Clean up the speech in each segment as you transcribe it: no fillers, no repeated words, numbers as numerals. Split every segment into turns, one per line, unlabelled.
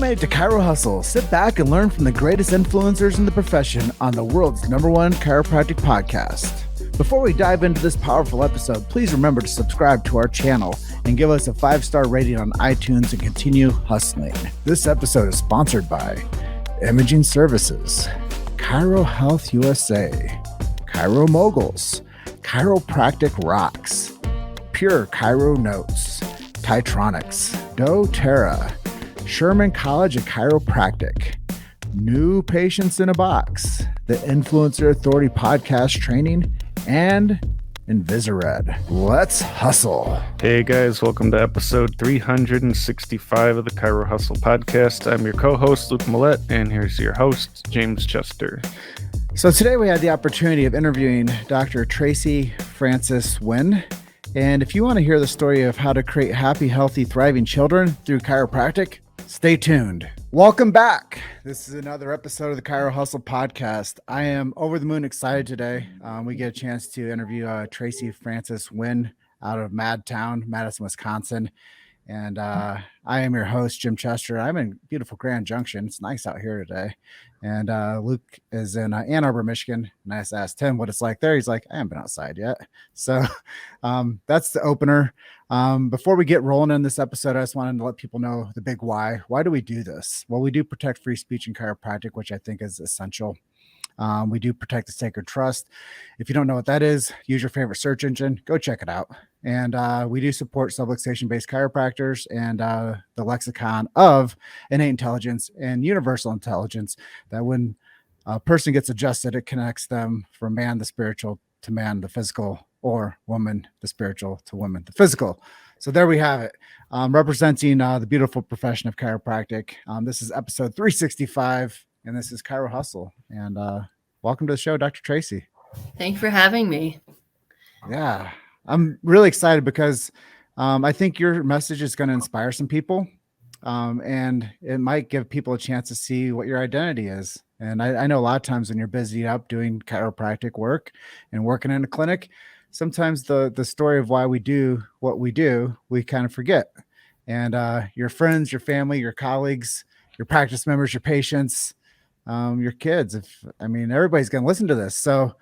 made it to Chirohustle. Sit back and learn from the greatest influencers in the profession on the world's #1 chiropractic podcast. Before we dive into this powerful episode, please remember to subscribe to our channel and give us a 5-star rating on iTunes and continue hustling. This episode is sponsored by Imaging Services, Chiro Health USA, Chiro Moguls, Chiropractic Rocks, Pure Chiro Notes, Titronics, doTERRA, Sherman College of Chiropractic, New Patients in a Box, the Influencer Authority Podcast Training, and Invisired. Let's hustle.
Hey guys, welcome to episode 365 of the Chirohustle podcast. I'm your co-host, Luke Millette, and here's your host, James Chester.
So today we had the opportunity of interviewing Dr. Tracy Francis-Nguyen. And if you want to hear the story of how to create happy, healthy, thriving children through chiropractic, stay tuned. Welcome back. This is another episode of the Chirohustle podcast. I am over the moon excited today. We get a chance to interview Tracy Francis-Nguyen out of Madison, Wisconsin. And I am your host, Jim Chester. I'm in beautiful Grand Junction. It's nice out here today. And Luke is in Ann Arbor, Michigan. And I asked him what it's like there. He's like, I haven't been outside yet. So that's the opener. Before we get rolling in this episode, I just wanted to let people know the big why. Why do we do this? Well, we do protect free speech in chiropractic, which I think is essential. We do protect the sacred trust. If you don't know what that is, use your favorite search engine. Go check it out. And we do support subluxation-based chiropractors and the lexicon of innate intelligence and universal intelligence, that when a person gets adjusted, it connects them from man, the spiritual, to man, the physical, or woman, the spiritual, to woman, the physical. So there we have it, representing the beautiful profession of chiropractic. This is episode 365, and this is Chirohustle. And welcome to the show, Dr. Tracy.
Thank you for having me.
Yeah. I'm really excited because I think your message is going to inspire some people, and it might give people a chance to see what your identity is. And I know a lot of times when you're busy up doing chiropractic work and working in a clinic, sometimes the story of why we do what we do, we kind of forget. And your friends, your family, your colleagues, your practice members, your patients, your kids, everybody's going to listen to this. So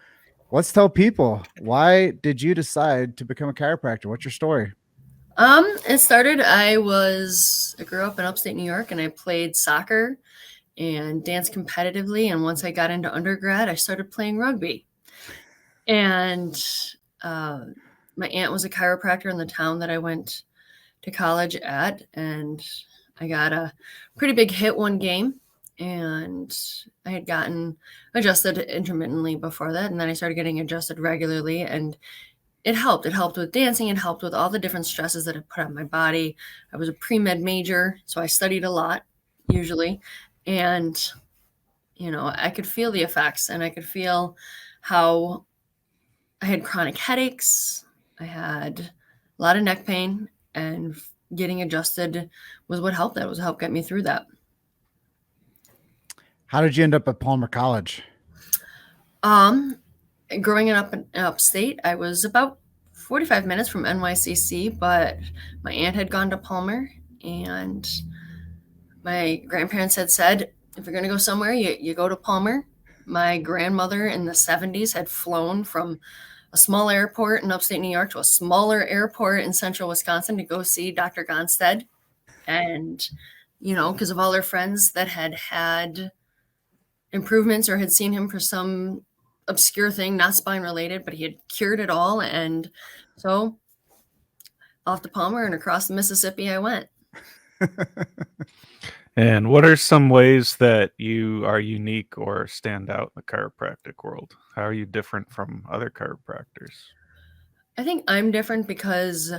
let's tell people, why did you decide to become a chiropractor? What's your story?
It started, I grew up in upstate New York, and I played soccer and danced competitively. And once I got into undergrad, I started playing rugby. And my aunt was a chiropractor in the town that I went to college at. And I got a pretty big hit one game. And I had gotten adjusted intermittently before that. And then I started getting adjusted regularly, and it helped. It helped with dancing. It helped with all the different stresses that it put on my body. I was a pre-med major, so I studied a lot usually. And, I could feel the effects, and I could feel how I had chronic headaches. I had a lot of neck pain, and getting adjusted was what helped. That was help get me through that.
How did you end up at Palmer College?
Growing up in upstate, I was about 45 minutes from NYCC, but my aunt had gone to Palmer, and my grandparents had said, if you're going to go somewhere, you go to Palmer. My grandmother in the 70s had flown from a small airport in upstate New York to a smaller airport in central Wisconsin to go see Dr. Gonstead. And, because of all her friends that had improvements or had seen him for some obscure thing, not spine related, but he had cured it all. And so off to Palmer and across the Mississippi I went.
And what are some ways that you are unique or stand out in the chiropractic world? How are you different from other chiropractors?
I think I'm different because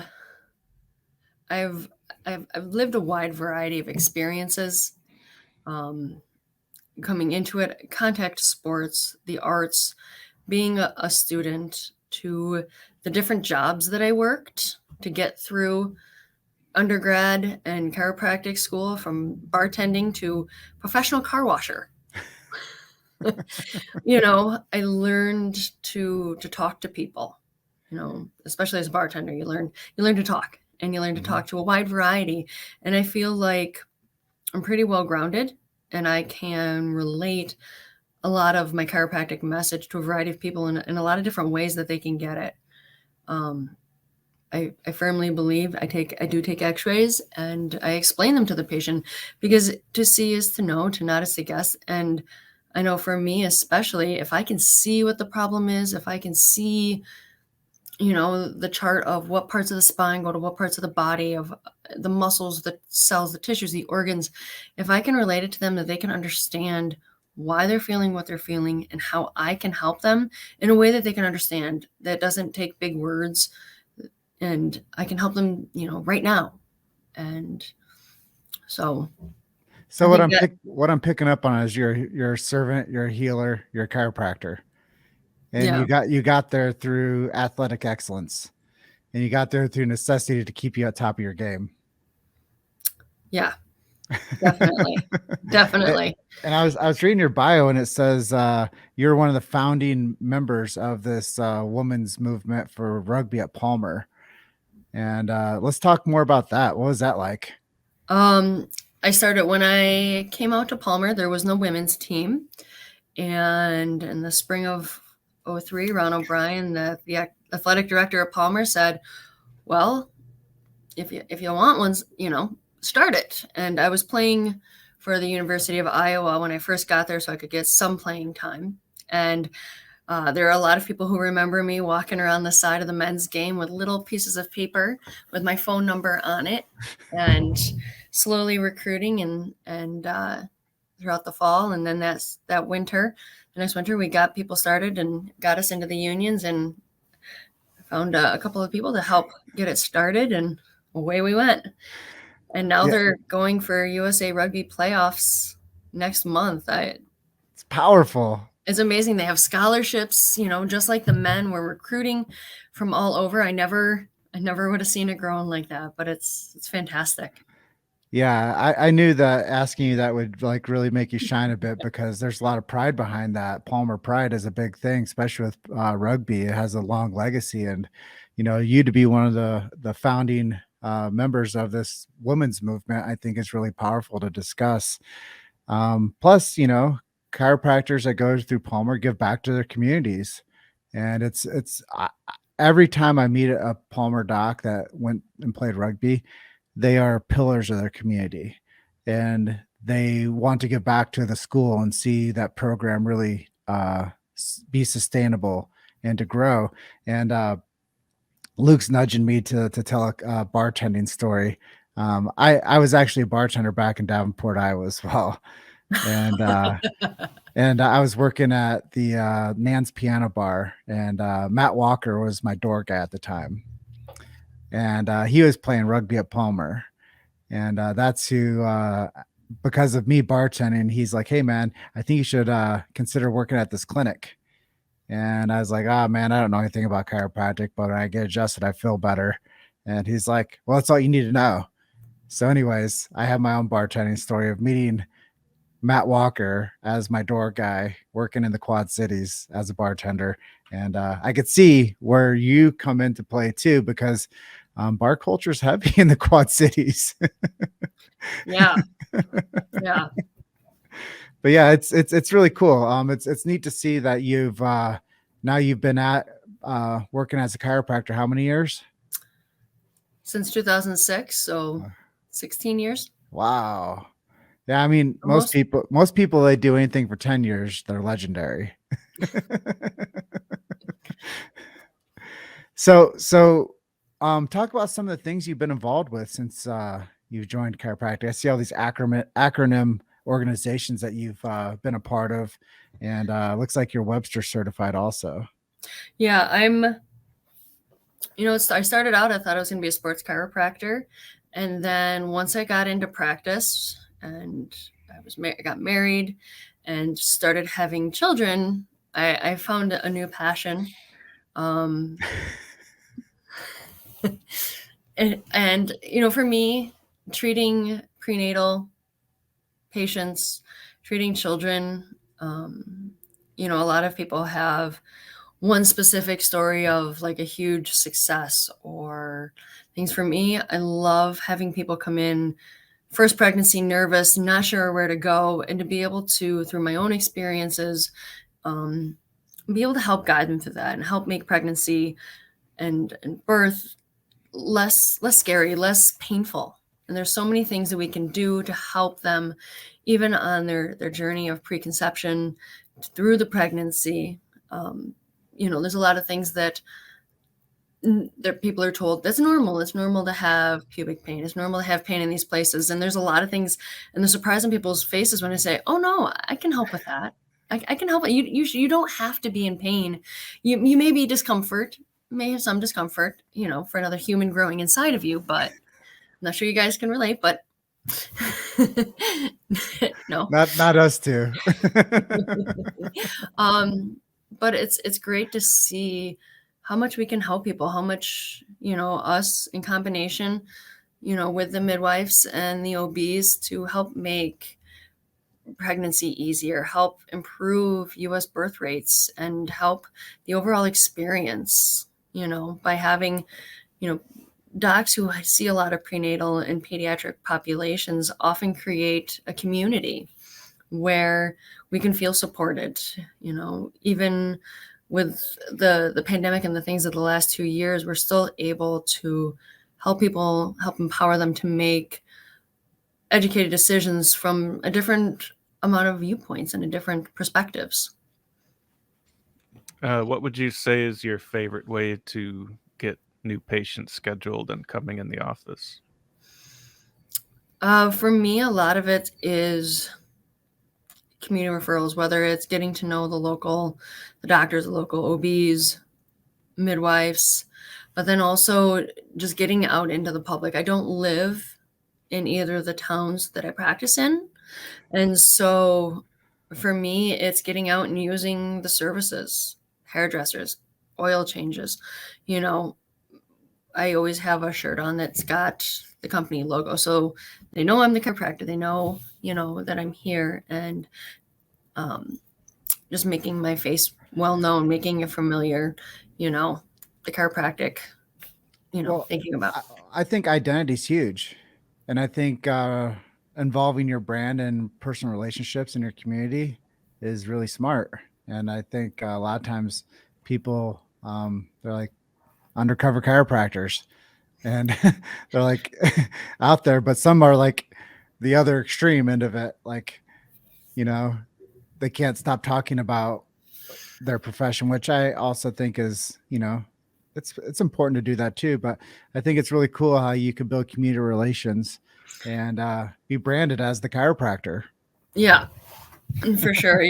I've lived a wide variety of experiences. Coming into it, contact sports, the arts, being a student, to the different jobs that I worked to get through undergrad and chiropractic school, from bartending to professional car washer. I learned to talk to people, especially as a bartender, you learn to talk, and you learn to talk to a wide variety. And I feel like pretty well grounded, and I can relate a lot of my chiropractic message to a variety of people in a lot of different ways that they can get it. I firmly believe I do take x-rays, and I explain them to the patient, because to see is to know, to not is to guess. And I know for me, especially, if I can see what the problem is, if I can see, the chart of what parts of the spine go to what parts of the body, of the muscles, the cells, the tissues, the organs, if I can relate it to them, that they can understand why they're feeling what they're feeling and how I can help them in a way that they can understand, that doesn't take big words, and I can help them, right now. And so I
what
think that,
what I'm picking up on is you're a servant, you're a healer, you're a chiropractor. And
yeah,
you got there through athletic excellence, and you got there through necessity to keep you at top of your game.
yeah, definitely. Definitely.
And I was reading your bio, and it says you're one of the founding members of this women's movement for rugby at Palmer. And let's talk more about that. What was that like?
I started when I came out to Palmer. There was no women's team, and in the spring of 2003, Ron O'Brien, the athletic director of Palmer, said, "Well, if you want one, start it." And I was playing for the University of Iowa when I first got there, so I could get some playing time. And there are a lot of people who remember me walking around the side of the men's game with little pieces of paper with my phone number on it, and slowly recruiting and throughout the fall. And then the next winter, we got people started and got us into the unions, and found a couple of people to help get it started, and away we went. And now they're going for USA Rugby playoffs next month.
It's powerful.
It's amazing. They have scholarships, just like the men. We're recruiting from all over. I never would have seen it growing like that, but it's fantastic.
Yeah, I knew that asking you that would like really make you shine a bit, because there's a lot of pride behind that. Palmer pride is a big thing, especially with rugby. It has a long legacy, and you to be one of the founding members of this women's movement, I think is really powerful to discuss. Plus, chiropractors that go through Palmer give back to their communities, and it's every time I meet a Palmer doc that went and played rugby, they are pillars of their community, and they want to give back to the school and see that program really be sustainable and to grow. And Luke's nudging me to tell a bartending story. I was actually a bartender back in Davenport, Iowa as well. And and I was working at the Nan's Piano Bar, and Matt Walker was my door guy at the time. And he was playing rugby at Palmer. And that's who, because of me bartending, he's like, "Hey, man, I think you should consider working at this clinic." And I was like, "Oh, man, I don't know anything about chiropractic, but when I get adjusted, I feel better." And he's like, "Well, that's all you need to know." So anyways, I have my own bartending story of meeting Matt Walker as my door guy, working in the Quad Cities as a bartender. And I could see where you come into play too, because bar culture is heavy in the Quad Cities.
Yeah. Yeah.
But yeah, it's really cool. It's neat to see that you've now you've been at working as a chiropractor how many years?
Since 2006, so 16 years.
Wow. Yeah, I mean,
Almost.
most people, they do anything for 10 years, they're legendary. So talk about some of the things you've been involved with since you've joined chiropractic. I see all these acronym organizations that you've been a part of, and looks like you're Webster certified also.
Yeah, I started out, I thought I was going to be a sports chiropractor. And then once I got into practice and I got married and started having children, I found a new passion. And for me, treating prenatal patients, treating children, a lot of people have one specific story of like a huge success or things. For me, I love having people come in first pregnancy, nervous, not sure where to go, and to be able to, through my own experiences, be able to help guide them through that and help make pregnancy and birth less scary, less painful. And there's so many things that we can do to help them, even on their journey of preconception through the pregnancy. There's a lot of things that people are told that's normal. It's normal to have pubic pain. It's normal to have pain in these places. And there's a lot of things, and the surprise on people's faces when I say, "Oh no, I can help with that. I can help it. You don't have to be in pain. You may be discomfort, may have some discomfort, for another human growing inside of you, but I'm not sure you guys can relate, but no,
not us two."
But it's great to see how much we can help people, how much, us in combination, with the midwives and the OBs to help make pregnancy easier, help improve U.S. birth rates, and help the overall experience, by having, docs who see a lot of prenatal and pediatric populations often create a community where we can feel supported, even with the pandemic and the things of the last 2 years, we're still able to help people, help empower them to make educated decisions from a different amount of viewpoints and different perspectives.
What would you say is your favorite way to get new patients scheduled and coming in the office?
For me, a lot of it is community referrals, whether it's getting to know the doctors, the local OBs, midwives, but then also just getting out into the public. I don't live in either of the towns that I practice in. And so for me, it's getting out and using the services, hairdressers, oil changes. I always have a shirt on that's got the company logo. So they know I'm the chiropractor. They know, that I'm here, and just making my face well known, making it familiar, the chiropractic, thinking about.
I think identity is huge. And I think involving your brand and personal relationships in your community is really smart. And I think a lot of times people, they're like undercover chiropractors, and they're like out there, but some are like the other extreme end of it. Like, they can't stop talking about their profession, which I also think is, it's important to do that too. But I think it's really cool how you can build community relations and be branded as the chiropractor.
Yeah, for sure.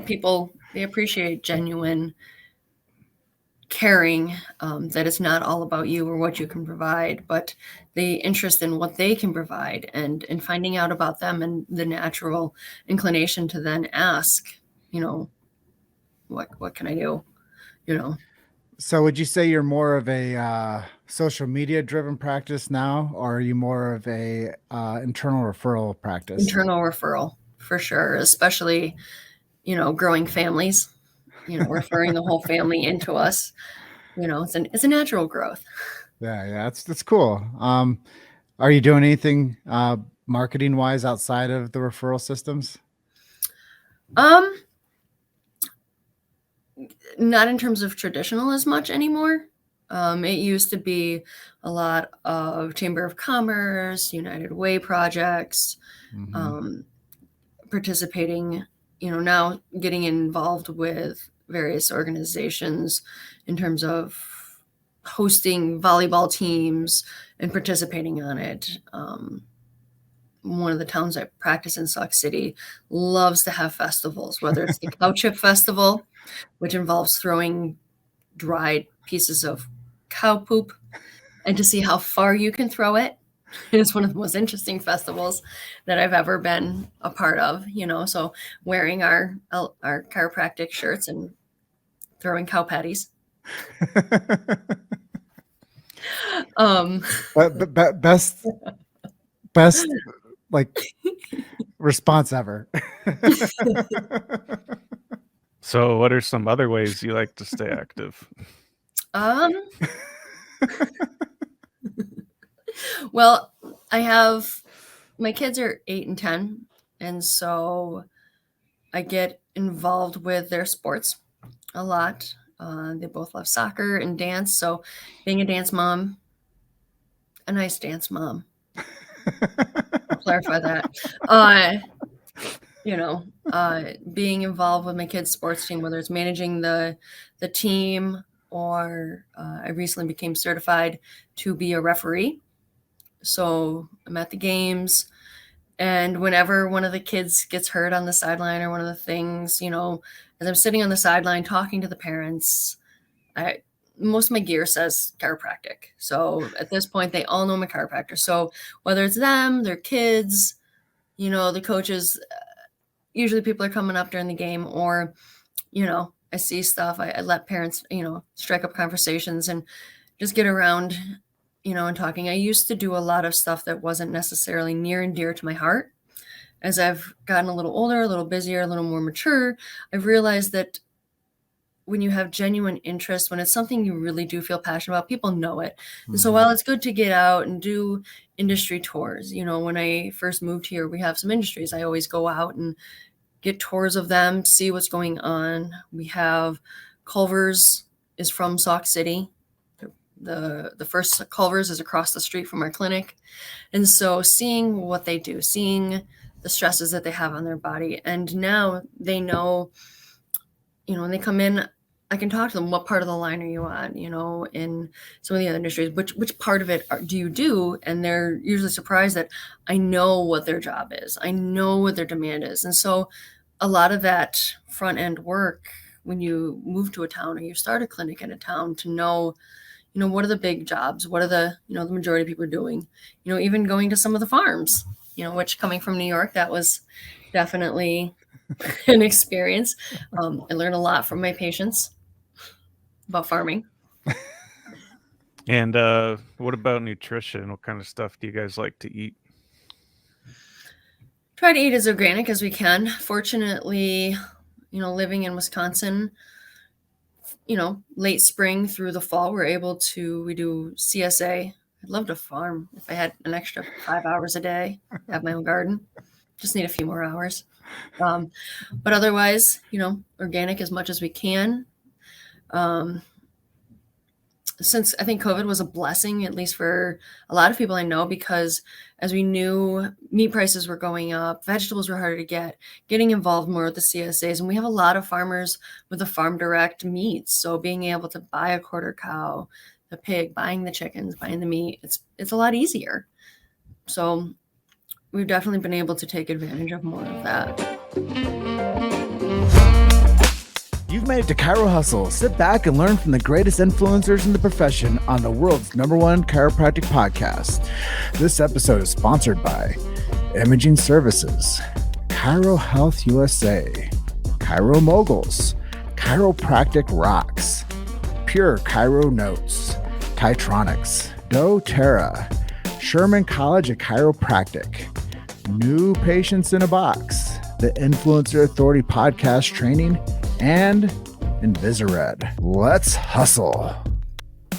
People, they appreciate genuine caring, that it's not all about you or what you can provide, but the interest in what they can provide, and finding out about them, and the natural inclination to then ask, what can I do?
So would you say you're more of a social media driven practice now, or are you more of a internal referral practice?
Internal referral, for sure, especially, growing families, referring the whole family into us. It's a natural growth.
Yeah, that's cool. Are you doing anything marketing wise outside of the referral systems?
Not in terms of traditional as much anymore. It used to be a lot of Chamber of Commerce, United Way projects, participating, now getting involved with various organizations in terms of hosting volleyball teams and participating on it. One of the towns I practice in, Sauk City, loves to have festivals, whether it's the Cow Chip Festival, which involves throwing dried pieces of cow poop, and to see how far you can throw it. It's one of the most interesting festivals that I've ever been a part of, so wearing our chiropractic shirts and throwing cow patties.
But best like response ever.
So what are some other ways you like to stay active?
Well, I have My kids are 8 and 10, and so I get involved with their sports a lot. They both love soccer and dance, so being a dance mom, a nice dance mom, I'll clarify that. Being involved with my kids' sports team, whether it's managing the team or I recently became certified to be a referee. So I'm at the games, and whenever one of the kids gets hurt on the sideline or one of the things, as I'm sitting on the sideline talking to the parents, most of my gear says chiropractic. So at this point, they all know I'm a chiropractor. So whether it's them, their kids, the coaches, usually people are coming up during the game, or, I see stuff. I let parents, strike up conversations and just get around, and talking. I used to do a lot of stuff that wasn't necessarily near and dear to my heart. As I've gotten a little older, a little busier, a little more mature, I've realized that when you have genuine interest, when it's something you really do feel passionate about, people know it. And so while it's good to get out and do industry tours, when I first moved here, we have some industries. I always go out and get tours of them, see what's going on. We have Culver's is from Sauk City. The first Culver's is across the street from our clinic. And so seeing what they do, seeing the stresses that they have on their body. And now they know, when they come in, I can talk to them. What part of the line are you on? In some of the other industries, which part of it do you do? And they're usually surprised that I know what their job is. I know what their demand is. And so a lot of that front end work, when you move to a town or you start a clinic in a town, to know, what are the big jobs? What are the majority of people are doing? Even going to some of the farms, which, coming from New York, that was definitely an experience. I learned a lot from my patients about farming.
And what about nutrition? What kind of stuff do you guys like to eat?
Try to eat as organic as we can. Fortunately, living in Wisconsin, late spring through the fall, we do CSA. I'd love to farm if I had an extra 5 hours a day, have my own garden. Just need a few more hours. But otherwise, organic as much as we can. Since I think COVID was a blessing, at least for a lot of people I know, because as we knew, meat prices were going up, vegetables were harder to get, getting involved more with the CSAs. And we have a lot of farmers with the farm direct meats. So being able to buy a quarter cow, the pig, buying the chickens, buying the meat, it's a lot easier. So we've definitely been able to take advantage of more of that.
You've made it to Chiro Hustle. Sit back and learn from the greatest influencers in the profession on the world's #1 chiropractic podcast. This episode is sponsored by Imaging Services, Chiro Health USA, Chiro Moguls, Chiropractic Rocks, Pure Chiro Notes, Titronics, doTERRA, Sherman College of Chiropractic, New Patients in a Box, the Influencer Authority Podcast Training, and Invisired. Let's hustle.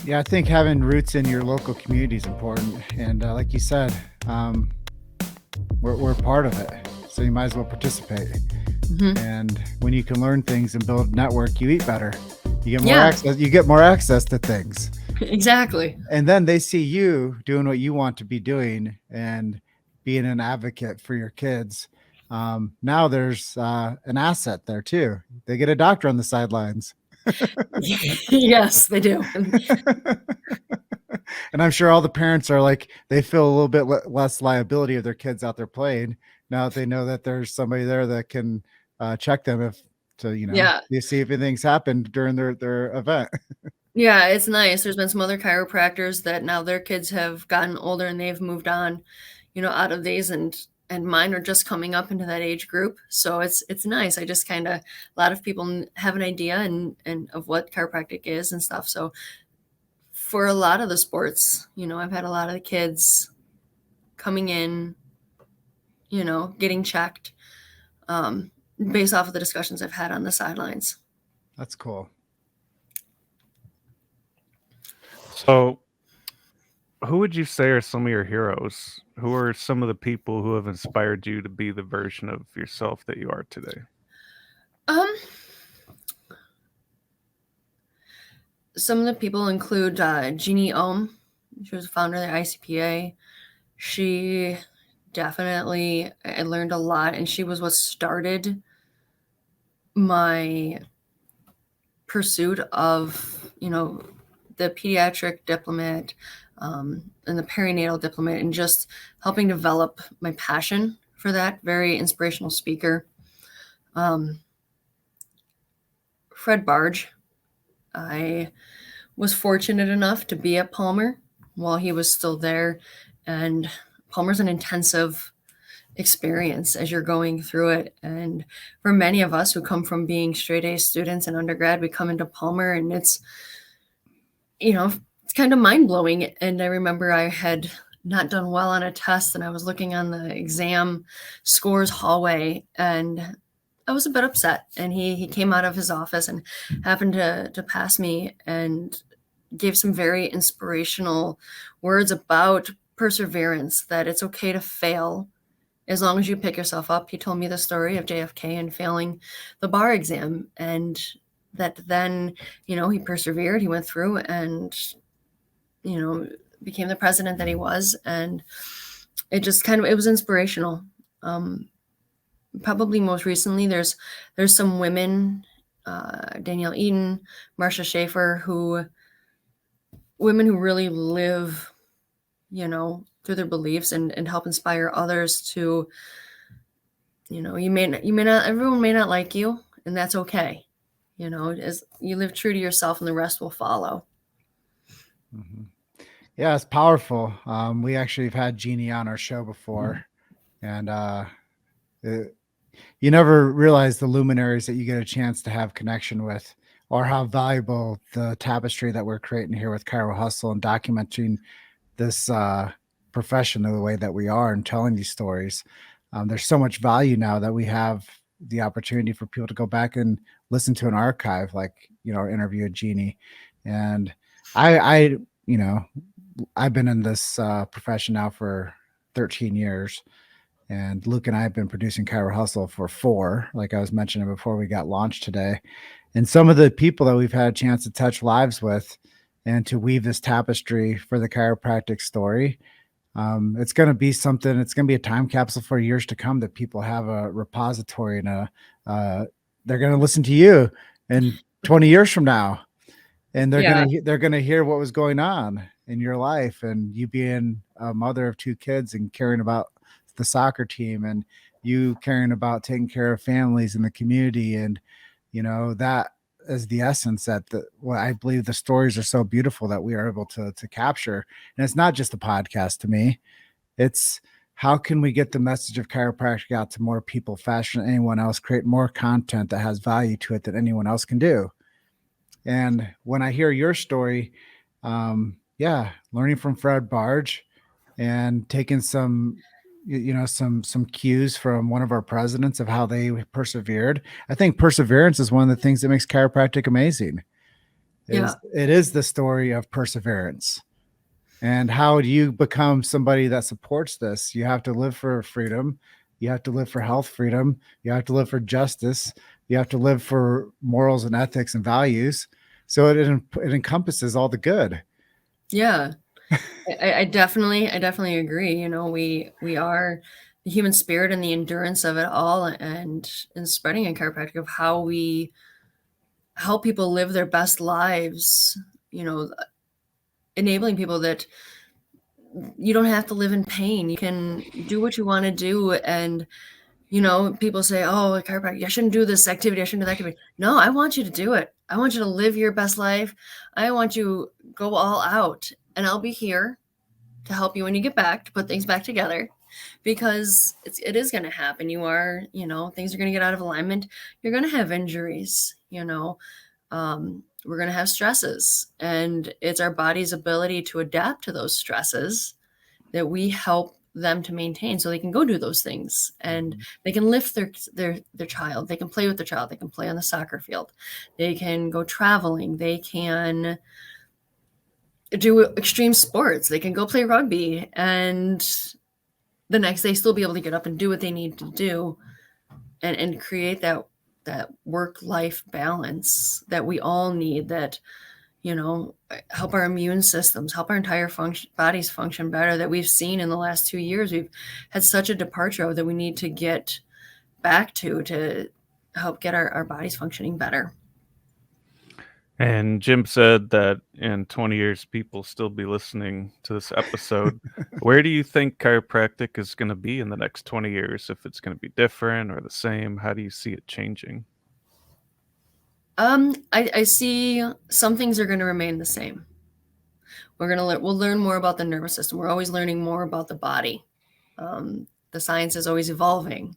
Yeah, I think having roots in your local community is important. And like you said, we're part of it. So you might as well participate. Mm-hmm. And when you can learn things and build a network, you eat better. You get more access. You get more access to things.
Exactly.
And then they see you doing what you want to be doing and being an advocate for your kids. Now there's an asset there too. They get a doctor on the sidelines.
Yes, they do.
And I'm sure all the parents are like, they feel a little bit less liability of their kids out there playing now that they know that there's somebody there that can check them you see if anything's happened during their event.
Yeah, it's nice. There's been some other chiropractors that now their kids have gotten older and they've moved on, out of these, and mine are just coming up into that age group. So it's nice. I just a lot of people have an idea and of what chiropractic is and stuff. So for a lot of the sports, I've had a lot of the kids coming in, getting checked based off of the discussions I've had on the sidelines.
That's cool.
So who would you say are some of your heroes? Who are some of the people who have inspired you to be the version of yourself that you are today?
Some of the people include Jeannie Ohm. She was the founder of the ICPA. She definitely, I learned a lot, and she was what started my pursuit of, the pediatric DDPAT and the perinatal DDPAT, and just helping develop my passion for that. Very inspirational speaker. Fred Barge. I was fortunate enough to be at Palmer while he was still there, and Palmer's an intensive experience as you're going through it. And for many of us who come from being straight A students in undergrad, we come into Palmer and it's kind of mind-blowing. And I remember I had not done well on a test, and I was looking on the exam scores hallway, and I was a bit upset. And he came out of his office and happened to pass me and gave some very inspirational words about perseverance, that it's okay to fail as long as you pick yourself up. He told me the story of JFK and failing the bar exam, and that then, he persevered, he went through and, became the president that he was. And it just it was inspirational. Probably most recently, there's some women, Danielle Eden, Marcia Schaefer, women who really live, through their beliefs and help inspire others to, everyone may not like you, and that's okay. As you live true to yourself, and the rest will follow.
Mm-hmm. Yeah, it's powerful. We actually have had Jeannie on our show before, and you never realize the luminaries that you get a chance to have connection with, or how valuable the tapestry that we're creating here with chirohustle and documenting this profession the way that we are and telling these stories. There's so much value now that we have the opportunity for people to go back and listen to an archive, like, our interview with Jeannie. And I've been in this profession now for 13 years. And Luke and I have been producing chirohustle for 4, like I was mentioning before we got launched today. And some of the people that we've had a chance to touch lives with and to weave this tapestry for the chiropractic story, it's going to be something. It's going to be a time capsule for years to come, that people have a repository, and they're going to listen to you in 20 years from now, and they're going to hear what was going on in your life, and you being a mother of 2 kids and caring about the soccer team, and you caring about taking care of families in the community. And, that is the essence I believe the stories are so beautiful that we are able to capture. And it's not just a podcast to me. It's how can we get the message of chiropractic out to more people faster than anyone else, create more content that has value to it than anyone else can do. And when I hear your story, learning from Fred Barge and taking some cues from one of our presidents of how they persevered. I think perseverance is one of the things that makes chiropractic amazing. It is the story of perseverance. And how do you become somebody that supports this? You have to live for freedom. You have to live for health freedom. You have to live for justice. You have to live for morals and ethics and values. So it encompasses all the good.
Yeah. I definitely agree. We are the human spirit and the endurance of it all, and spreading in chiropractic of how we help people live their best lives, enabling people that you don't have to live in pain. You can do what you want to do. And, people say, oh, chiropractic, I shouldn't do this activity. I shouldn't do that activity. No, I want you to do it. I want you to live your best life. I want you to go all out, and I'll be here to help you when you get back, to put things back together, because it is going to happen. You are, things are going to get out of alignment. You're going to have injuries, we're going to have stresses, and it's our body's ability to adapt to those stresses that we help them to maintain, so they can go do those things, and they can lift their child. They can play with their child. They can play on the soccer field. They can go traveling. They can do extreme sports. They can go play rugby and the next day still be able to get up and do what they need to do and create that work-life balance that we all need, that, help our immune systems, help our entire bodies function better, that we've seen in the last 2 years. We've had such a departure that we need to get back to help get our bodies functioning better.
And Jim said that in 20 years, people still be listening to this episode. Where do you think chiropractic is going to be in the next 20 years? If it's going to be different or the same, how do you see it changing?
I see some things are going to remain the same. We'll learn more about the nervous system. We're always learning more about the body. The science is always evolving.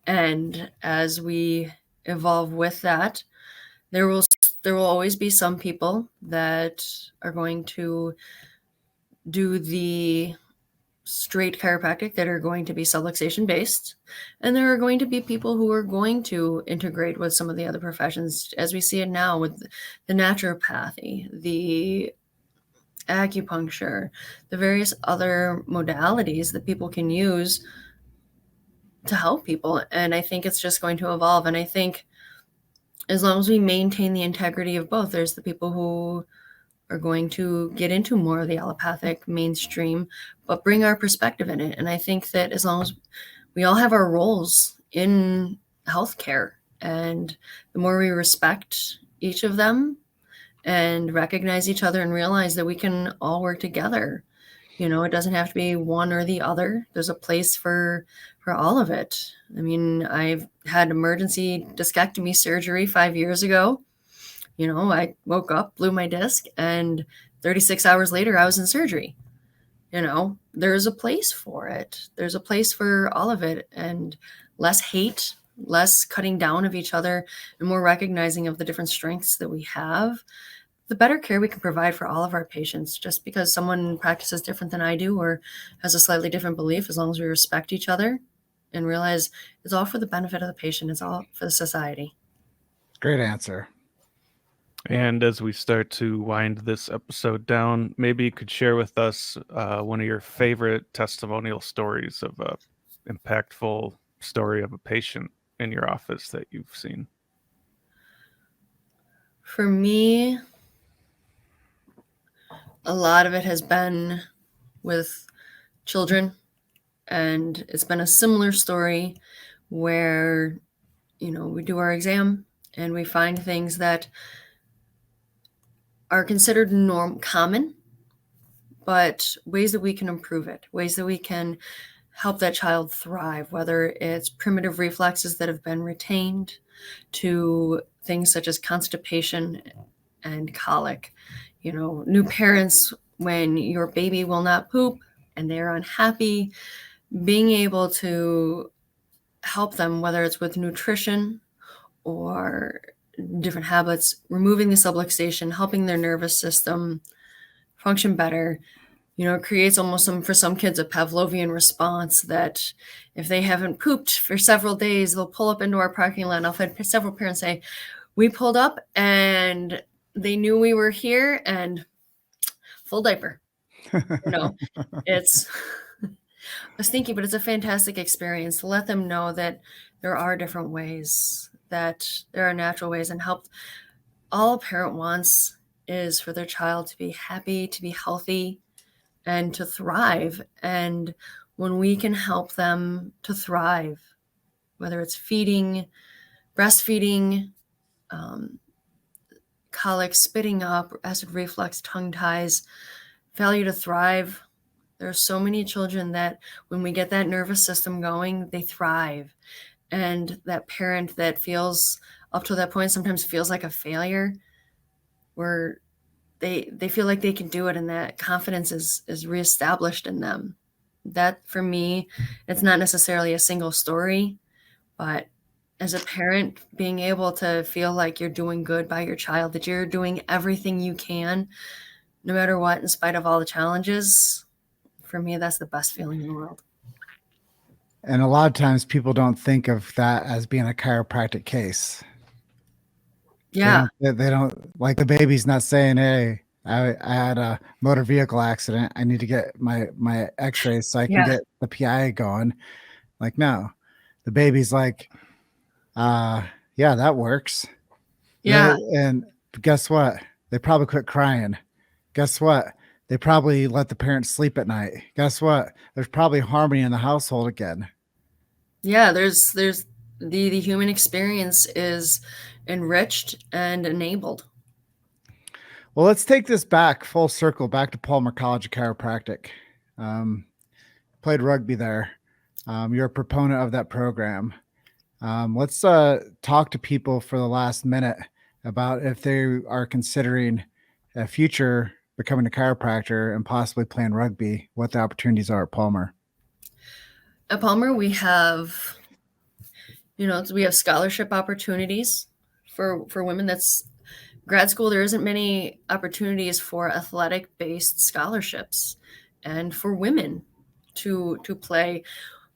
And as we evolve with that, there will always be some people that are going to do the straight chiropractic, that are going to be subluxation based, and there are going to be people who are going to integrate with some of the other professions, as we see it now with the naturopathy, the acupuncture, the various other modalities that people can use to help people. And I think it's just going to evolve. And I think as long as we maintain the integrity of both, there's the people who are going to get into more of the allopathic mainstream, but bring our perspective in it. And I think that as long as we all have our roles in healthcare, and the more we respect each of them and recognize each other and realize that we can all work together, it doesn't have to be one or the other. There's a place for all of it. I mean, I've had emergency discectomy surgery 5 years ago. I woke up, blew my disc, and 36 hours later, I was in surgery. There's a place for it. There's a place for all of it, and less hate, less cutting down of each other, and more recognizing of the different strengths that we have, the better care we can provide for all of our patients. Just because someone practices different than I do or has a slightly different belief, as long as we respect each other and realize it's all for the benefit of the patient, it's all for the society.
Great answer.
And as we start to wind this episode down, maybe you could share with us one of your favorite testimonial stories of a impactful story of a patient in your office that you've seen.
For me, a lot of it has been with children, and it's been a similar story where, we do our exam and we find things that are considered common, but ways that we can improve it, ways that we can help that child thrive, whether it's primitive reflexes that have been retained to things such as constipation and colic. New parents, when your baby will not poop and they're unhappy, being able to help them, whether it's with nutrition or different habits, removing the subluxation, helping their nervous system function better, creates almost for some kids a Pavlovian response, that if they haven't pooped for several days, they'll pull up into our parking lot. And I've had several parents say, we pulled up and they knew we were here and full diaper. It's a stinky, but it's a fantastic experience to let them know that there are different ways, that there are natural ways, and help. All a parent wants is for their child to be happy, to be healthy, and to thrive. And when we can help them to thrive, whether it's feeding, breastfeeding, colic, spitting up, acid reflux, tongue ties, failure to thrive, there are so many children that when we get that nervous system going, they thrive. And that parent that feels up to that point sometimes feels like a failure, where they feel like they can do it, and that confidence is reestablished in them. That, for me, it's not necessarily a single story, but as a parent, being able to feel like you're doing good by your child, that you're doing everything you can, no matter what, in spite of all the challenges, for me, that's the best feeling in the world.
And a lot of times people don't think of that as being a chiropractic case.
Yeah.
They don't, like, the baby's not saying, hey, I had a motor vehicle accident. I need to get my x-rays so I can
Yeah.
get the PI going. Like, no, the baby's like, yeah, that works.
Yeah.
And guess what? They probably quit crying. Guess what? They probably let the parents sleep at night. Guess what? There's probably harmony in the household again.
Yeah, there's the human experience is enriched and enabled.
Well, let's take this back full circle, back to Palmer College of Chiropractic. Played rugby there. You're a proponent of that program. Let's talk to people for the last minute about if they are considering a future becoming a chiropractor and possibly playing rugby, what the opportunities are at Palmer.
At Palmer, we have, we have scholarship opportunities for women. That's grad school. There isn't many opportunities for athletic-based scholarships and for women to play.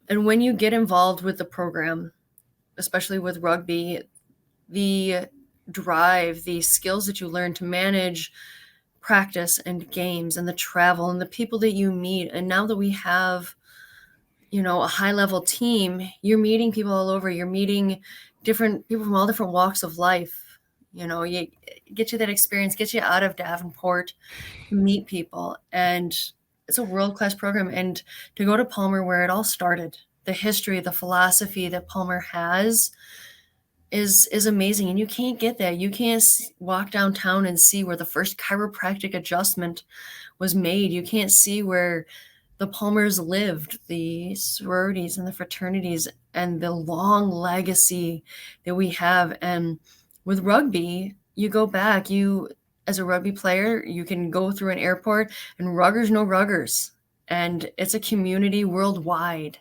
And when you get involved with the program, especially with rugby, the drive, the skills that you learn to manage practice and games and the travel and the people that you meet. And now that we have, a high level team, you're meeting people all over. You're meeting different people from all different walks of life. You get you that experience, get you out of Davenport, meet people. And it's a world-class program. And to go to Palmer, where it all started, the history, the philosophy that Palmer has is amazing. And you can't get that. You can't walk downtown and see where the first chiropractic adjustment was made. You can't see where the Palmers lived, the sororities and the fraternities, and the long legacy that we have. And with rugby, you go back, as a rugby player, you can go through an airport and ruggers know ruggers. And it's a community worldwide.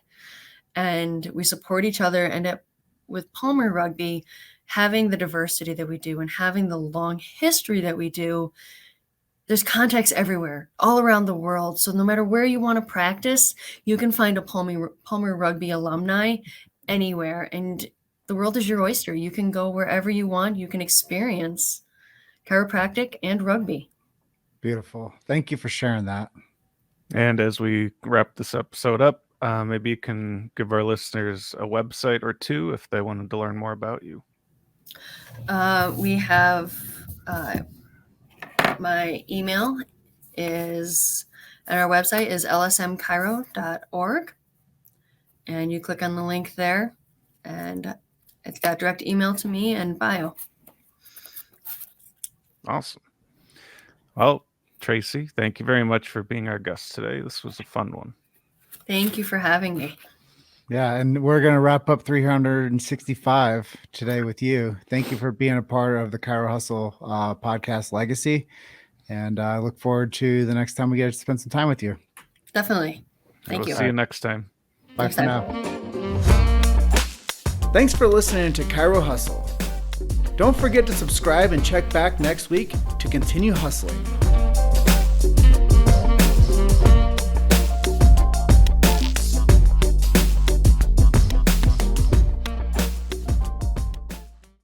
And we support each other. And with Palmer Rugby, having the diversity that we do and having the long history that we do, there's contacts everywhere, all around the world. So no matter where you want to practice, you can find a Palmer Rugby alumni anywhere. And the world is your oyster. You can go wherever you want. You can experience chiropractic and rugby.
Beautiful. Thank you for sharing that.
And as we wrap this episode up, maybe you can give our listeners a website or two if they wanted to learn more about you.
We have my email is, and our website is lsmchiro.org. And you click on the link there, and it's got direct email to me and bio.
Awesome. Well, Tracy, thank you very much for being our guest today. This was a fun one.
Thank you for having me.
Yeah, and we're going to wrap up 365 today with you. Thank you for being a part of the chirohustle podcast legacy. And I look forward to the next time we get to spend some time with you.
Definitely. Thank you.
See you next time.
Bye for now. Thanks for listening to Chiro Hustle. Don't forget to subscribe and check back next week to continue hustling.